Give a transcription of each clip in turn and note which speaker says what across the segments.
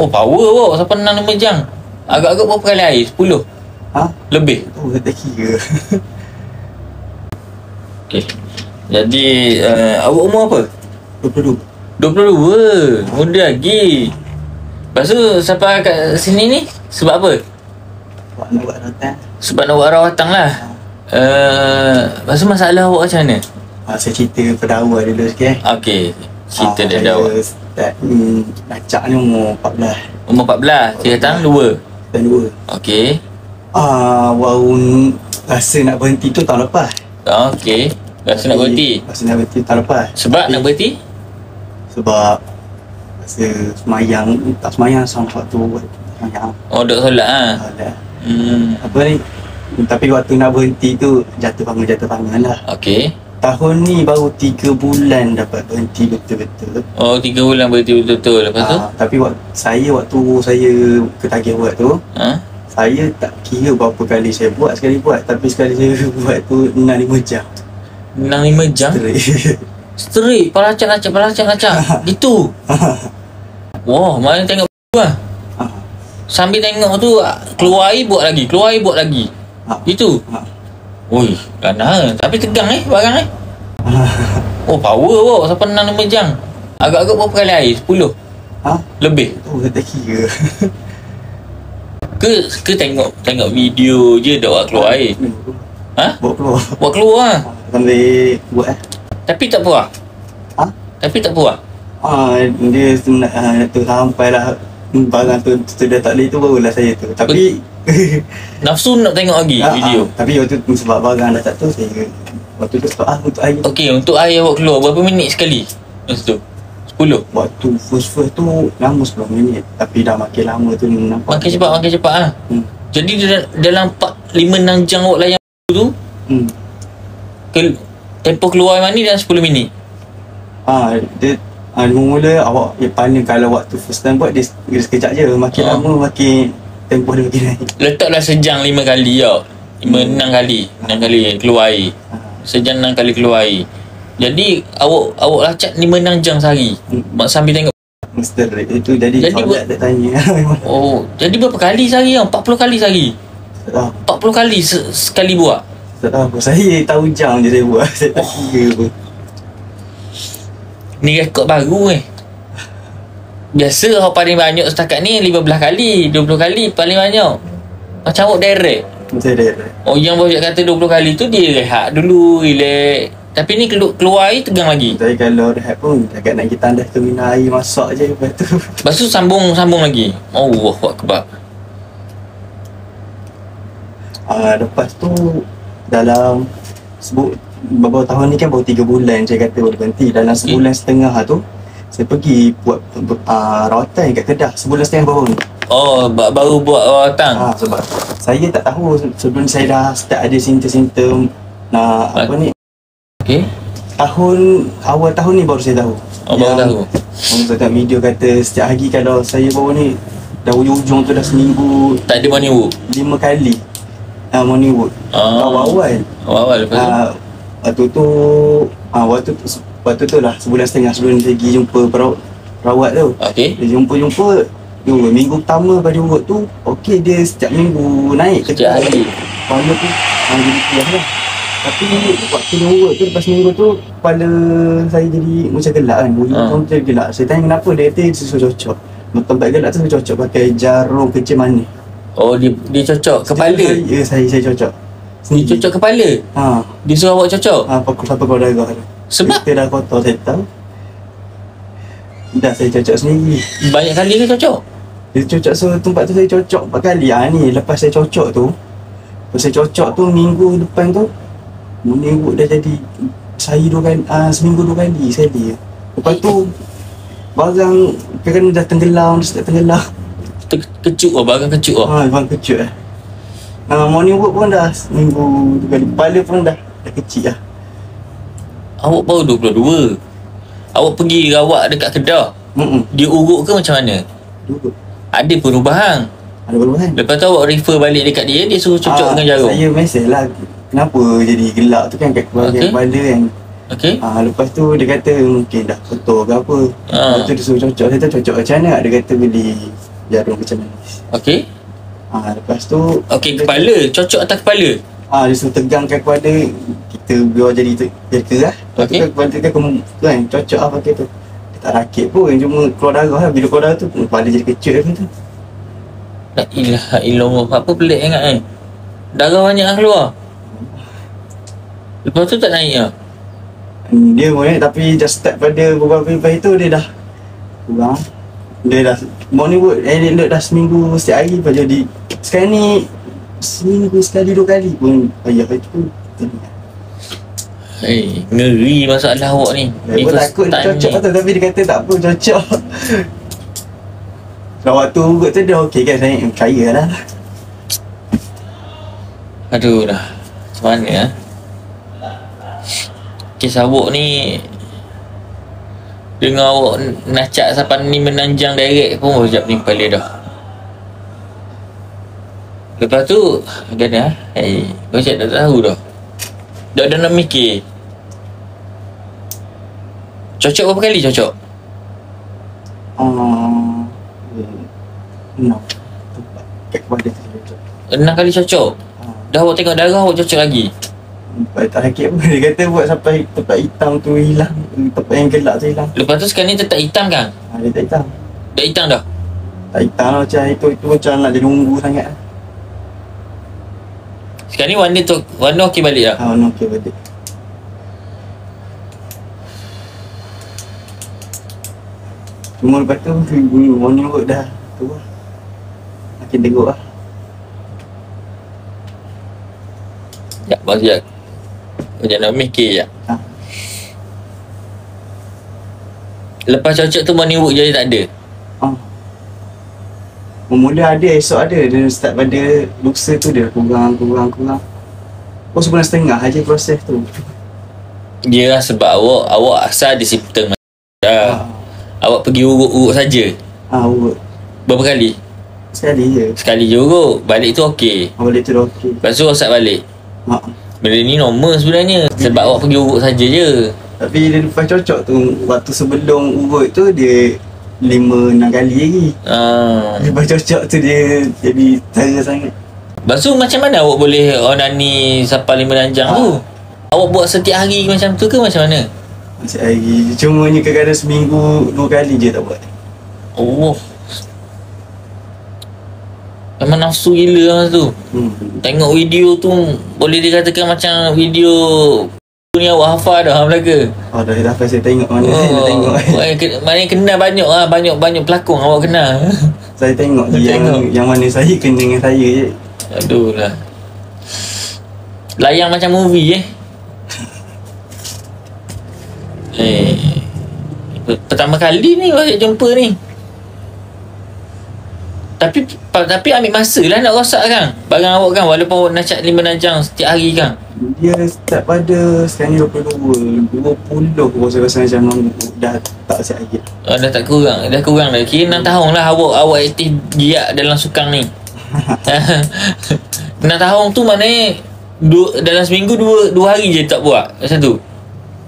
Speaker 1: Oh, power awak sampai 6 jam. Agak-agak berapa kali air? 10?
Speaker 2: Ha?
Speaker 1: Lebih?
Speaker 2: Oh, tak kira.
Speaker 1: Okey. Jadi, awak umur apa?
Speaker 2: 22.
Speaker 1: 22? Muda lagi. Lepas tu, sampai kat sini ni, sebab apa?
Speaker 2: Awak nak buat rawatan?
Speaker 1: Sebab nak buat rawatan lah. Lepas tu masalah awak macam mana?
Speaker 2: Saya cerita pada awal dulu sikit.
Speaker 1: Okey. Cerita dari
Speaker 2: Saya
Speaker 1: awak.
Speaker 2: start acak ni umur 14.
Speaker 1: Umur 14, dia datang 2.
Speaker 2: Dan 2.
Speaker 1: Okey.
Speaker 2: Baru rasa nak berhenti tu tahun lepas.
Speaker 1: Okey. Rasa nak berhenti.
Speaker 2: Rasa nak berhenti tahun lepas.
Speaker 1: Sebab nak berhenti?
Speaker 2: Sebab rasa semayang, tak semayang sama waktu buat semayang.
Speaker 1: Oh, duk solat ha.
Speaker 2: Solat.
Speaker 1: Hmm.
Speaker 2: Apa ni? Tapi waktu nak berhenti tu jatuh bangun lah.
Speaker 1: Okey.
Speaker 2: Tahun ni baru 3 bulan dapat berhenti betul-betul.
Speaker 1: Oh, 3 bulan berhenti betul-betul. Lepas tu?
Speaker 2: Tapi waktu saya ketagih buat tu, saya tak kira berapa kali saya buat, sekali buat. Tapi sekali saya buat tu 6-5 jam.
Speaker 1: 6-5 jam? Straight. Palacak. Gitu. Wah, mana tengok lah. Sambil tengok tu, keluar air buat lagi. Gitu. Ui, lana. Tapi tegang barang Oh, power awak sampai 6-5 jam. Agak-agak berapa kali air? 10? Lebih?
Speaker 2: Oh, tak kira.
Speaker 1: Ke tengok video je dah awak keluar air? Buat keluar lah.
Speaker 2: Sambil buat
Speaker 1: Tapi tak puas? Tapi tak puas?
Speaker 2: Dia tu sampailah barang tu sudah tak boleh tu barulah saya tu. Tapi
Speaker 1: nafsu nak tengok lagi video.
Speaker 2: Tapi waktu tu sebab barang dah tak tu, saya waktu tu sebab untuk air.
Speaker 1: Okey, untuk air awak keluar berapa minit sekali? Masa tu 10?
Speaker 2: Waktu first tu lama 10 minit. Tapi dah makin lama tu nampak
Speaker 1: Makin cepat lah. Jadi dalam 5-6 jam awak layan tu, tempoh keluar air mani dalam 10 minit.
Speaker 2: Dia mula awak paling kalau waktu first time buat dia sekejap je. Makin lama makin tempoh dia makin naik.
Speaker 1: Letaklah sejam 5 kali tau. 6 kali keluar air. Sejam 6 kali keluar air. Jadi awak lacak 5-6 jam sehari. Sambil tengok
Speaker 2: Mesti itu jadi solat dia tanya.
Speaker 1: Oh, jadi berapa kali sehari tau? 40 kali sehari. 40 kali sekali buat.
Speaker 2: Tak tahu. Saya tahu jam je saya buat. Saya tak kira pun.
Speaker 1: Ni rekod baru Biasa awak paling banyak setakat ni 15 kali 20 kali paling banyak. Macam awak direct.
Speaker 2: Saya direct.
Speaker 1: Oh, yang bos kata 20 kali tu dia rehat dulu, relax. Tapi ni keluar air tegang lagi.
Speaker 2: Saya kalau rehat pun agak nak kita tandas tu minum air masak je.
Speaker 1: Lepas tu sambung lagi. Allahu Akbar.
Speaker 2: Lepas tu dalam beberapa tahun ni kan baru 3 bulan saya kata baru berhenti. Dalam sebulan setengah tu saya pergi buat rawatan kat Kedah. Sebulan setengah baru ni.
Speaker 1: Oh, baru buat rawatan.
Speaker 2: Sebab saya tak tahu sebelum saya dah start ada simptom-simptom nak apa ni.
Speaker 1: Okey.
Speaker 2: Awal tahun ni baru saya tahu.
Speaker 1: Baru tahu.
Speaker 2: Orang tengok video kata setiap hari kalau saya baru ni dah ujung-ujung tu dah seminggu
Speaker 1: tak ada morning wood
Speaker 2: 5 kali morning wood. Awal lepas tu waktu tu lah sebulan setengah sebelum dia pergi jumpa perawat tu.
Speaker 1: Okey.
Speaker 2: Dia jumpa minggu pertama pada urut tu okey, dia setiap minggu naik
Speaker 1: setiap hari.
Speaker 2: Kepala tu jadi kuat lah. Tapi waktu dia urut tu lepas minggu tu kepala saya jadi macam gelak kan. Macam gelak. Saya tanya kenapa, dia kata dia suruh cocok. Tempat gelak tu saya cocok pakai jarum kecil manis.
Speaker 1: Oh, dia cocok kepala.
Speaker 2: Ya, saya cocok.
Speaker 1: Dia cocok kepala. Dia suruh awak cocok.
Speaker 2: Pakai darah tu.
Speaker 1: Sebab
Speaker 2: kita dah kotor saya tahu. Dah saya cocok sendiri.
Speaker 1: Banyak kali ke cocok?
Speaker 2: Dia cocok tempat tu saya cocok 4 kali. Ni lepas saya cocok tu. Minggu depan tu minggu dah jadi saya 2 kali, seminggu 2 kali sekali. Lepas tu barang kan dah tenggelam.
Speaker 1: Kecut barang kecut
Speaker 2: barang kecut morning work pun dah seminggu 2 kali. Kepala pun dah kecil lah.
Speaker 1: Awak baru 22. Awak pergi rawat dekat Kedah. Dia urut ke macam mana?
Speaker 2: Urut.
Speaker 1: Ada perubahan. Lepas tu awak refer balik dekat dia suruh cocok dengan jarum.
Speaker 2: Saya mesej lah kenapa jadi gelak tu kan kat bahagian kepala kan.
Speaker 1: Okey.
Speaker 2: Lepas tu dia kata mungkin dah kotor ke apa. Lepas tu dia suruh cocok. Saya tak cocok macam mana. Dia kata beli jarum kecil manis.
Speaker 1: Okey.
Speaker 2: Lepas tu
Speaker 1: Okey, kepala. Cocok atas kepala.
Speaker 2: dia suruh tegangkan kepala kita biar jadi kerah. Lepas tu
Speaker 1: Okey.
Speaker 2: kan kepala kita kan cocok lah pakai tu. Dia tak rakit pun, cuma keluar darah lah. Bila keluar darah tu kepala jadi kecil macam tu.
Speaker 1: La ilaha illallah. Apa pelik sangat darah banyak yang keluar. Lepas tu tak naik lah.
Speaker 2: Dia boleh tapi just start pada beberapa lepas itu dia dah kurang. Dia dah morning work dia dah seminggu setiap hari lepas jadi sekarang ni seminggu sekali 2 kali pun payah itu.
Speaker 1: Ngeri masalah awak ni.
Speaker 2: Aku takut dia cocok tu tapi dia kata tak apa cocok. Kalau waktu urut tu dah okey kan, saya percaya lah.
Speaker 1: Aduh dah. Macam mana kes awak ni, dengar awak nacak sampai ni menanjang direct pun sekejap ni kepala dah. Lepas tu macam mana macam tak tahu dah. Dah nak mikir. Cocok berapa kali cocok?
Speaker 2: 6 kat kepala tu cocok.
Speaker 1: 6 kali cocok. Dah awak tengok darah awak cocok lagi.
Speaker 2: Tak rakit pun. Dia kata buat sampai tempat hitam tu hilang, tempat yang gelap tu hilang.
Speaker 1: Lepas tu sekarang ni tetap hitam kan?
Speaker 2: Dia tak hitam.
Speaker 1: Dah hitam dah?
Speaker 2: Tak hitam lah macam itu macam nak jadi ungu sangat.
Speaker 1: Sekarang ni warna okey balik dah?
Speaker 2: Warna okey balik. Cuma lepas tu warna kot dah tu lah. Makin teruk lah.
Speaker 1: Ya, sekejap. Macam nak mikir je. Lepas cocok tu morning work jadi tak ada?
Speaker 2: Mula ada, esok ada. Dia start pada lusa tu dia kurang. Oh sebulan setengah aja proses tu.
Speaker 1: Dia lah sebab awak asal ada simptom dah. Awak pergi urut saja.
Speaker 2: Urut.
Speaker 1: Berapa kali?
Speaker 2: Sekali je.
Speaker 1: Sekali je urut. Balik tu okey.
Speaker 2: Balik tu dah okey.
Speaker 1: Lepas tu rosak balik. Benda ni normal sebenarnya. Sebab awak pergi urut saja je.
Speaker 2: Tapi dia lepas cocok tu, waktu sebelum urut tu dia 5-6 kali lagi. Lepas cocok tu dia jadi tara sangat.
Speaker 1: Lepas tu macam mana awak boleh onani sampai 5 nanjang tu? Awak buat setiap hari macam tu ke macam mana?
Speaker 2: Setiap hari. Cuma ni kadang-kadang seminggu 2 kali je tak buat.
Speaker 1: Oh. Memang nafsu gila masa tu. Tengok video tu boleh dikatakan macam video ni awak hafal dah Melaka.
Speaker 2: Dah hafal saya tengok mana saya tengok.
Speaker 1: Mana kenal banyak lah, banyak pelakon awak kenal.
Speaker 2: Saya tengok je yang mana saya kena dengan saya je.
Speaker 1: Aduh lah. Layang macam movie pertama kali ni awak jumpa ni. Tapi ambil masa lah nak rosak kan barang awak kan, walaupun awak nak cat 5 nanjang setiap hari kan.
Speaker 2: Dia start pada sekarang ni 20 rasa macam dah tak siap lagi.
Speaker 1: Dah tak kurang, dah kurang dah. Kira 6 tahun lah awak aktif giat dalam sukang ni. 6 tahun tu maknanya dalam seminggu 2 hari je tak buat macam tu.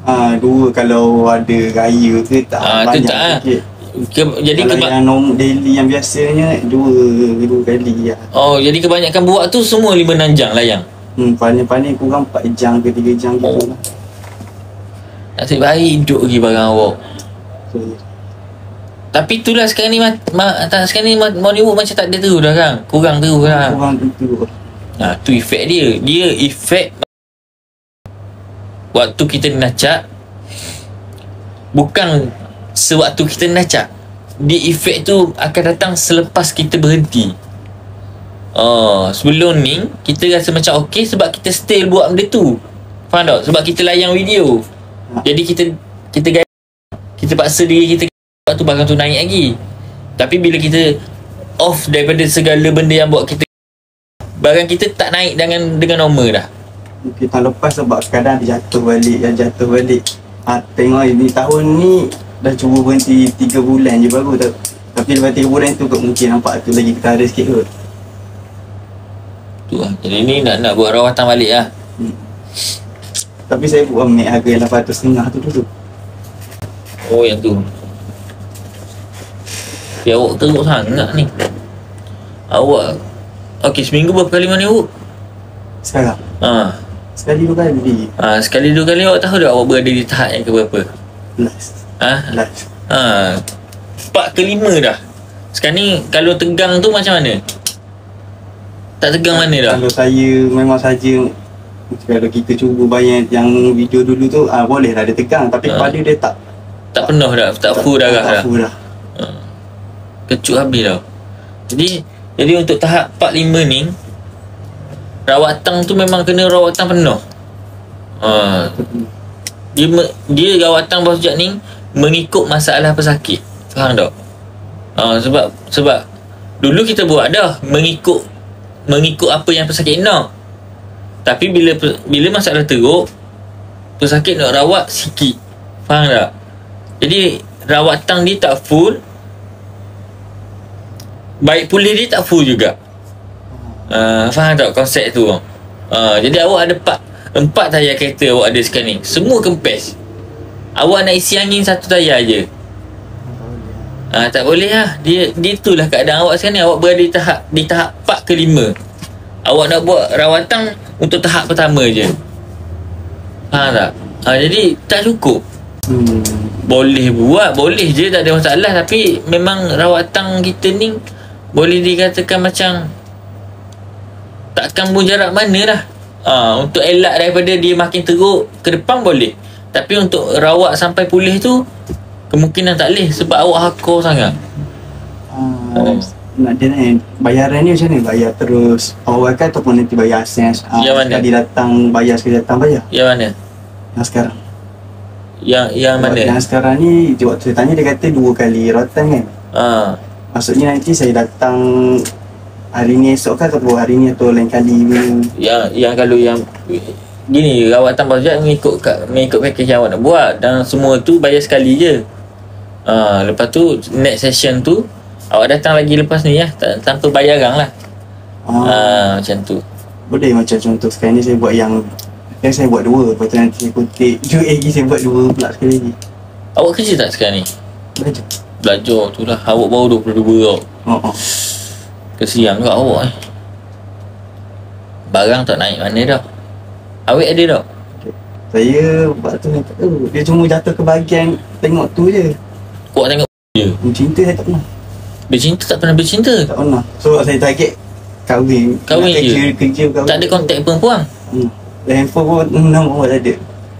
Speaker 2: 2 kalau ada raya ke tak banyak sikit.
Speaker 1: Jadi
Speaker 2: kalau yang daily yang biasanya 2 kali lah.
Speaker 1: Oh, jadi kebanyakan buat tu semua 5 nanjang layang.
Speaker 2: Paling kurang 4 jam ke 3 jam gitu lah.
Speaker 1: Nasib baik hidup lagi barang awak. Tapi itulah sekarang ni sekarang ni morning work macam tak ada tu dah kan. Kurang tu lah.
Speaker 2: Kurang tu.
Speaker 1: Tu efek dia. Dia efek waktu kita nacak. Bukan sewaktu kita nacak. Dia efek tu akan datang selepas kita berhenti. Sebelum ni kita rasa macam okey sebab kita still buat benda tu. Faham tak? Sebab kita layang video. Jadi kita paksa diri kita waktu barang tu naik lagi. Tapi bila kita off daripada segala benda yang buat kita, barang kita tak naik dengan normal dah.
Speaker 2: Mungkin tahun lepas sebab kadang dia jatuh balik. Tengok ni tahun ni dah cuba berhenti 3 bulan je baru tak. Tapi lepas 3 bulan tu mungkin nampak tu lagi ketara sikit kot.
Speaker 1: Tu lah. Jadi ni nak buat rawatan balik lah.
Speaker 2: Tapi saya buat ambil harga yang 800.5 tu dulu.
Speaker 1: Oh yang tu. Tapi awak teruk sangat ni. Awak okey, seminggu berapa kali mandi awak?
Speaker 2: Sekarang
Speaker 1: Ha.
Speaker 2: sekali 2 kali.
Speaker 1: Sekali 2 kali awak tahu tak awak berada di tahap yang ke berapa?
Speaker 2: Last.
Speaker 1: Ha?
Speaker 2: Last.
Speaker 1: 4 ke 5 dah. Sekarang ni kalau tegang tu macam mana? Tak tegang mana dah?
Speaker 2: Kalau saya memang saja, kalau kita cuba bayar yang video dulu tu, boleh lah dia tegang. Tapi kepala dia tak
Speaker 1: penuh dah, tak full darah dah.
Speaker 2: Tak full dah.
Speaker 1: Kecut habis dah. Jadi untuk tahap 4-5 ni, rawatan tu memang kena rawatan penuh. Dia rawatan bawah sujud ni mengikut masalah pesakit. Faham tak? Sebab dulu kita buat dah mengikut apa yang pesakit nak. Tapi bila masalah teruk, pesakit nak rawat sikit. Faham tak? Jadi rawatan dia tak full, baik pulih dia tak full juga. Faham tak konsep tu? Jadi awak ada 4 tayar kereta awak ada sekarang ni, semua kempes. Awak nak isi angin 1 tayar je. Tak boleh lah. Dia itulah keadaan awak sekarang ni. Awak berada di tahap 4 ke 5. Awak nak buat rawatan untuk tahap pertama je. Faham tak? Jadi tak cukup. Boleh buat, boleh je, tak ada masalah. Tapi memang rawatan kita ni boleh dikatakan macam takkan mujarab mana lah. Untuk elak daripada dia makin teruk ke depan boleh. Tapi untuk rawat sampai pulih tu kemungkinan tak boleh sebab awak hardcore sangat.
Speaker 2: Nak dia ni bayaran ni macam ni? Bayar terus awal kan ataupun nanti bayar ASES?
Speaker 1: Yang mana?
Speaker 2: Sekali datang bayar, sekali datang bayar?
Speaker 1: Yang mana?
Speaker 2: Yang sekarang.
Speaker 1: Yang mana?
Speaker 2: Yang sekarang ni waktu saya tanya dia kata 2 kali rawatan kan? Maksudnya nanti saya datang hari ni esok kan ataupun hari ni atau lain kali?
Speaker 1: Yang kalau yang gini, rawatan bawah mengikut package yang awak nak buat, dan semua tu bayar sekali je. Lepas tu next session tu awak datang lagi lepas ni lah, tanpa bayaran lah. Macam tu.
Speaker 2: Boleh macam contoh sekarang ni saya buat yang kan saya buat 2, lepas tu nanti saya kutip duit lagi, saya buat 2 pula sekali lagi.
Speaker 1: Awak kerja tak sekarang ni? Belajar tu lah. Awak baru 22 tau. Kesian kat awak barang tak naik mana dah. Awet ada tak?
Speaker 2: Saya buat tu tak tahu. Dia cuma jatuh ke bahagian tengok tu je.
Speaker 1: Awak tengok je.
Speaker 2: Cinta saya tak pernah.
Speaker 1: Bercinta tak pernah bercinta?
Speaker 2: Tak pernah. So saya target kahwin
Speaker 1: je?
Speaker 2: Kerja kahwin.
Speaker 1: Tak ada kontak perempuan?
Speaker 2: Handphone pun nombor tak ada.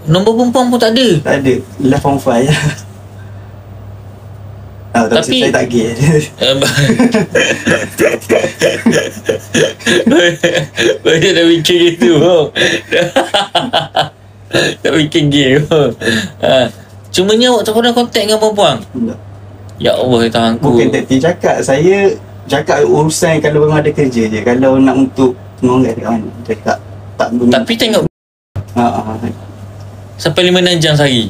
Speaker 1: Nombor perempuan pun tak ada?
Speaker 2: Tak ada. Left on fire. Tapi saya tak gay.
Speaker 1: Banyak dah fikir gitu. Tak fikir gay. Cumanya awak tak pernah kontak dengan perempuan?
Speaker 2: Tak.
Speaker 1: Ya Allah, tanganku.
Speaker 2: Bukan taktik cakap. Saya cakap urusan kalau memang ada kerja je. Kalau nak untuk penonggal kan, cakap tak boleh.
Speaker 1: Tapi tengok sampai 5-6 jam sehari.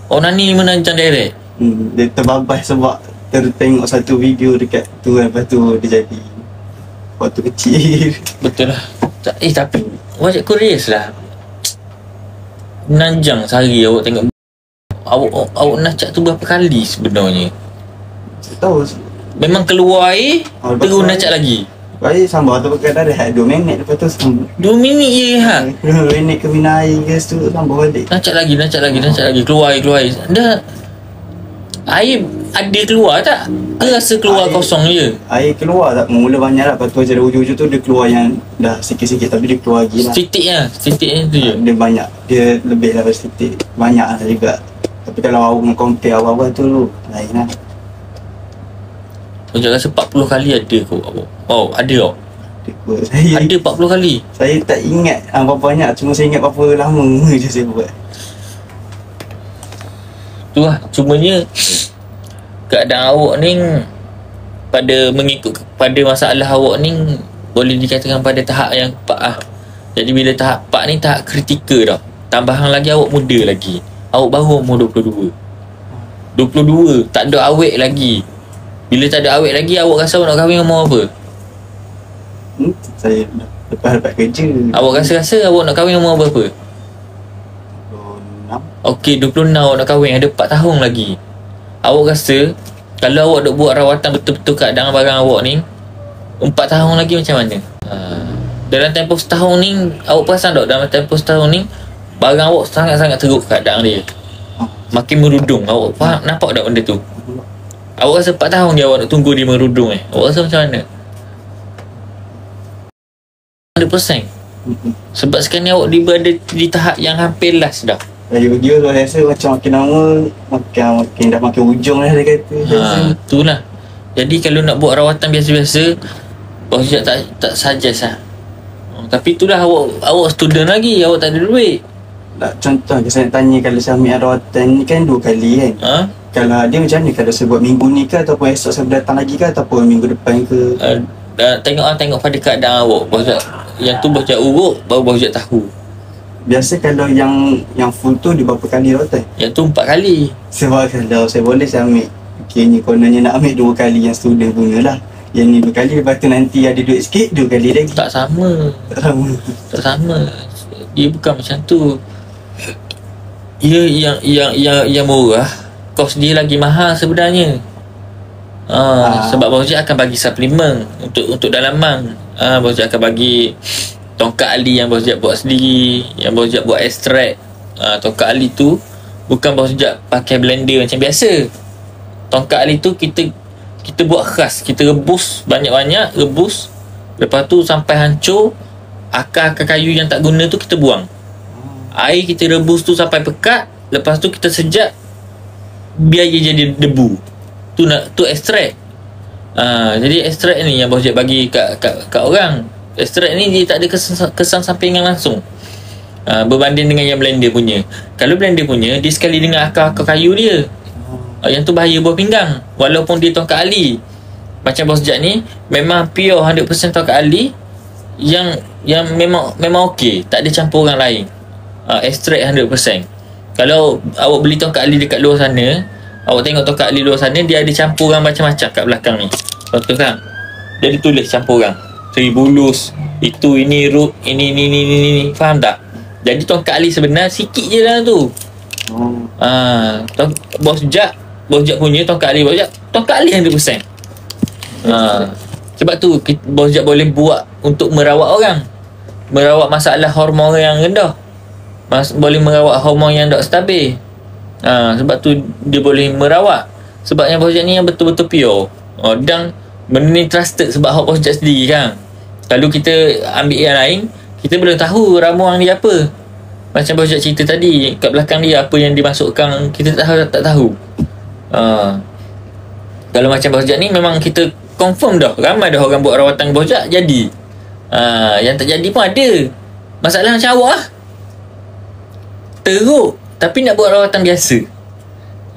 Speaker 1: Orang ni 5-6 jam direct.
Speaker 2: Dia terbabas sebab tertengok satu video dekat tu kan. Lepas tu dia jadi waktu kecil.
Speaker 1: Betul lah. Tapi wajib kurius lah. 6 jam sehari awak tengok. Awak nak cak tu berapa kali sebenarnya?
Speaker 2: Tak tahu.
Speaker 1: Memang keluar air, terus nak cak lagi.
Speaker 2: Baik sambal tu kadang ada 2 minit, lepas tu sambal
Speaker 1: 2 minit je ha?
Speaker 2: 2 minit ke minum air ke tu sambal balik.
Speaker 1: Nak cak lagi. Keluar air. Dah air ada keluar tak? Ke rasa keluar air kosong je?
Speaker 2: Air keluar tak? Mula banyak lah. Lepas tu ada hujung-hujung tu dia keluar yang dah sikit-sikit. Tapi dia keluar lagi lah.
Speaker 1: Titik tu je?
Speaker 2: Dia banyak. Dia lebih lah titik. Banyak lah juga. Tapi kalau awak nak compare awal-awal tu lain lah.
Speaker 1: Saya rasa 40 kali ada kot awak. Oh, ada tak?
Speaker 2: Saya
Speaker 1: Ada 40 kali?
Speaker 2: Saya tak ingat berapa banyak. Cuma saya ingat berapa lama je saya buat.
Speaker 1: Tu lah. Cumanya keadaan awak ni mengikut pada masalah awak ni boleh dikatakan pada tahap yang 4 lah. Jadi bila tahap 4 ni tahap kritikal dah. Tambahan lagi awak muda lagi. Awak baru umur 22. Tak ada awet lagi. Bila tak ada awet lagi, awak rasa awak nak kahwin umur apa?
Speaker 2: Saya lepas kerja.
Speaker 1: Awak rasa awak nak kahwin umur berapa?
Speaker 2: 26.
Speaker 1: Okey, 26 awak nak kahwin, ada 4 tahun lagi. Awak rasa Kalau awak duk buat rawatan betul-betul keadaan barang awak ni 4 tahun lagi macam mana? Dalam tempoh setahun ni, awak perasan tak dalam tempoh setahun ni barang awak sangat-sangat teruk keadaan dia, makin merudung. Awak faham, nampak tak benda tu? Awak rasa 4 tahun je awak nak tunggu dia merudung awak rasa macam mana? 100%. Sebab sekarang ni awak berada di tahap yang hampir last dah.
Speaker 2: Dia rasa macam makin lama makin dah makin ujung lah dia kata.
Speaker 1: Itulah. Jadi kalau nak buat rawatan biasa-biasa, Bos Jack tak suggest lah. Tapi itulah, awak student lagi, awak tak ada duit.
Speaker 2: Contoh saya nak tanya, kalau saya ambil rawatan ni kan 2 kali kan. Kalau dia macam ni, kalau saya buat minggu ni ke ataupun esok saya datang lagi ke ataupun minggu depan ke?
Speaker 1: Tengok pada keadaan awak, Bos Jack. Yang tu Bos Jack urut, baru Bos Jack tahu.
Speaker 2: Biasa kalau yang full tu dia berapa kali rawatan?
Speaker 1: Yang tu 4 kali.
Speaker 2: Sebab kalau saya boleh saya ambil, ni kononnya nak ambil 2 kali yang student punya lah. Yang ni 2 kali, lepas tu nanti ada duit sikit 2 kali lagi.
Speaker 1: Tak sama. Dia bukan macam tu. Dia yang murah, kos dia lagi mahal sebenarnya. Sebab Bos Jack akan bagi suplemen untuk dalaman. Bos Jack akan bagi tongkat ali yang Bos Jack buat sendiri, yang Bos Jack buat ekstrak. Tongkat ali tu bukan Bos Jack pakai blender macam biasa. Tongkat ali tu kita buat khas, kita rebus banyak-banyak, lepas tu sampai hancur. Akar kayu yang tak guna tu kita buang. Air kita rebus tu sampai pekat, lepas tu kita sejak biar dia jadi debu. Tu ekstrak. Jadi ekstrak ni yang Bos Jack bagi kat orang. Ekstrak ni dia tak ada kesan sampingan langsung, berbanding dengan yang blender punya. Kalau blender punya, dia sekali dengan akar kayu dia, yang tu bahaya buah pinggang. Walaupun dia tongkat ali, macam Bos Jack ni memang pure 100% tongkat ali yang memang okey, tak ada campur orang lain. Ekstrak 100%. Kalau awak beli tongkat ali dekat luar sana, awak tengok tongkat ali luar sana, dia ada campuran macam-macam kat belakang ni. Contoh kan, dia ditulis campuran Tribulus, itu, ini, root, ini. Faham tak? Jadi tongkat ali sebenar sikit je dalam tu. Bos Jack punya tongkat ali, tongkat ali 100%. Sebab tu Bos Jack boleh buat untuk merawat orang, merawat masalah hormon yang rendah, boleh merawat hormon yang tak stabil. Sebab tu dia boleh merawat. Sebab yang Bos Jack ni yang betul-betul pure. Dan benda ni trusted sebab Bos Jack sendiri kan. Kalau kita ambil yang lain, kita belum tahu ramuan dia apa. Macam Bos Jack cerita tadi, kat belakang dia apa yang dimasukkan, kita tak tahu. Kalau macam Bos Jack ni, memang kita confirm dah, ramai dah orang buat rawatan Bos Jack jadi. Yang tak jadi pun ada. Masalah macam awak lah, teruk tapi nak buat rawatan biasa.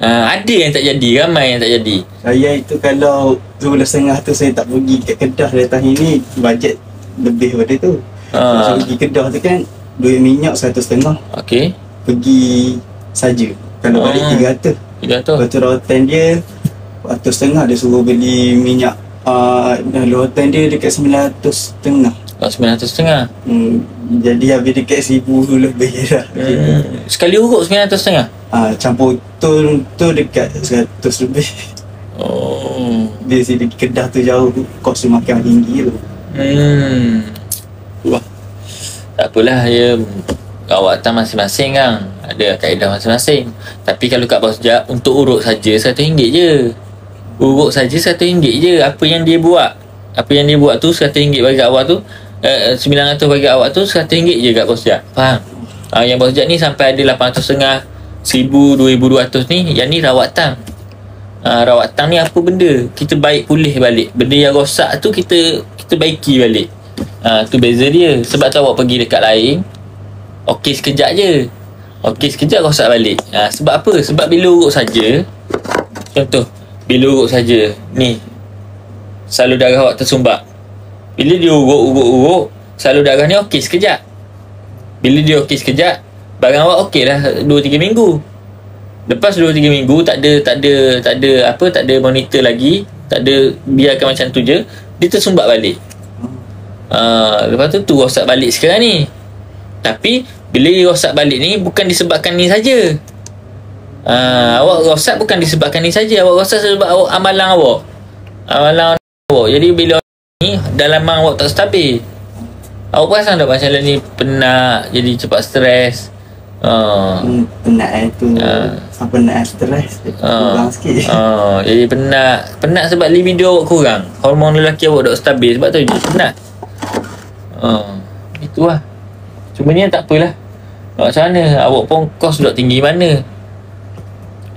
Speaker 1: Ada yang tak jadi, ramai yang tak jadi.
Speaker 2: Saya itu kalau 12.5 tu saya tak pergi kat Kedah datang ini, bajet lebih pada tu. Saya pergi Kedah tu kan, duit minyak 150. Okey. Pergi saja. Kalau balik 300. Lepas tu rawatan dia 400.5, dia suruh beli minyak. Rawatan dia dekat 900.5. 900.5. Jadi habis dekat 1,000 lebih dah.
Speaker 1: Sekali urut 900.5.
Speaker 2: Campur tu dekat 100 lebih. Dia sini Kedah tu jauh, kos dia makin tinggi tu.
Speaker 1: Wah. Tak apalah, ya, rawatan masing-masing kan, ada kaedah masing-masing. Tapi kalau kat Bos Jack, untuk urut saja RM100 je. Urut saja RM100 je. Apa yang dia buat tu RM100 bagi awak tu, 900 bagi awak tu RM100 je kat Bos Jack. Faham? Yang Bos Jack ni sampai ada 800.5, 1,000, 2,200 ni. Yang ni rawatan. Rawatan ni apa benda, kita baik pulih balik. Benda yang rosak tu kita baiki balik. Tu beza dia. Sebab tu awak pergi dekat lain, okey sekejap je, rosak balik. Sebab apa? Sebab bila urut saja, contoh bila urut saja ni, salur darah awak tersumbat. Bila dia urut, salur darah ni okey sekejap. Bila dia okey sekejap, barang awak okey lah 2-3 minggu. Lepas 2-3 minggu tak ada monitor lagi, tak ada, biarkan macam tu je, dia tersumbat balik. Lepas tu rosak balik sekarang ni. Tapi bila dia rosak balik ni bukan disebabkan ni saja. Awak rosak bukan disebabkan ni saja. Awak rosak sebab awak amalan awak. Jadi bila ni dalaman awak tak stabil. Awak perasan tak macam ni penat, jadi cepat stres.
Speaker 2: Penat tu penat stres kurang sikit.
Speaker 1: Jadi penat sebab libido awak kurang. Hormon lelaki awak tak stabil, sebab tu je penat. Itulah. Cumanya tak apalah. Macam mana awak pun kos duduk tinggi mana.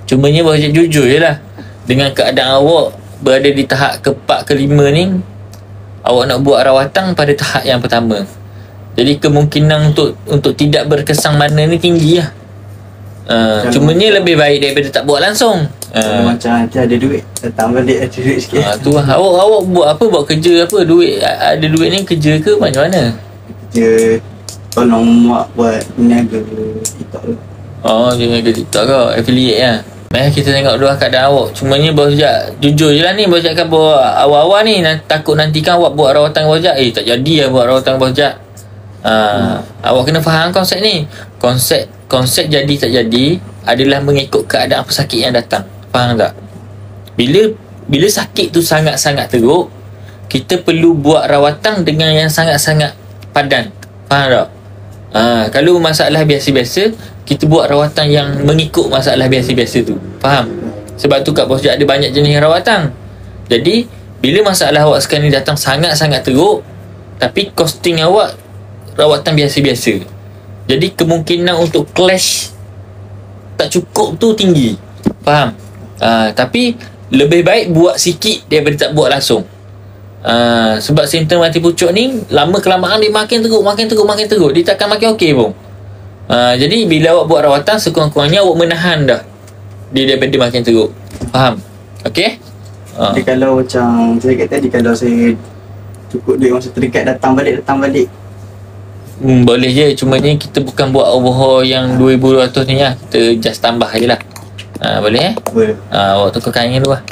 Speaker 1: Cumanya bahawa jujur je lah, dengan keadaan awak berada di tahap ke-4 ke-5 ni, awak nak buat rawatan pada tahap yang pertama. Jadi kemungkinan untuk tidak berkesang mana ni tinggi lah. Cumanya lebih baik daripada tak buat langsung.
Speaker 2: Macam nanti ada duit, datang balik ada duit sikit.
Speaker 1: Tu lah. Awak buat apa? Buat kerja apa? Ada duit ni kerja ke macam mana?
Speaker 2: Kerja tolong mak buat niaga TikTok tu.
Speaker 1: Dia niaga TikTok ke? Affiliate lah. Kita tengok dua keadaan awak. Cumanya Bos Jack jujur je lah ni. Bos Jack kan awal-awal ni takut nanti kan awak buat rawatan Bos Jack. Tak jadi lah buat rawatan Bos Jack. Awak kena faham konsep ni. Konsep jadi tak jadi adalah mengikut keadaan pesakit yang datang. Faham tak? Bila sakit tu sangat-sangat teruk, kita perlu buat rawatan dengan yang sangat-sangat padan. Faham tak? Kalau masalah biasa-biasa, kita buat rawatan yang mengikut masalah biasa-biasa tu. Faham? Sebab tu kat Bos Jack ada banyak jenis rawatan. Jadi bila masalah awak sekarang ni datang sangat-sangat teruk, tapi costing awak rawatan biasa-biasa, jadi kemungkinan untuk clash tak cukup tu tinggi. Faham? Tapi lebih baik buat sikit daripada tak buat langsung. Sebab simptom mati pucuk ni lama kelamaan dia makin teruk. Dia takkan makin okey pun. Jadi bila awak buat rawatan, sekurang-kurangnya awak menahan dah dia daripada makin teruk. Faham? Okey?
Speaker 2: Jadi kalau macam saya kata tadi, kalau saya cukup duit masa terdekat datang balik
Speaker 1: boleh je. Cumanya kita bukan buat overhaul yang 2,200 ni lah. Kita just tambah je lah. Boleh?
Speaker 2: Boleh.
Speaker 1: Awak tukar kain dulu lah.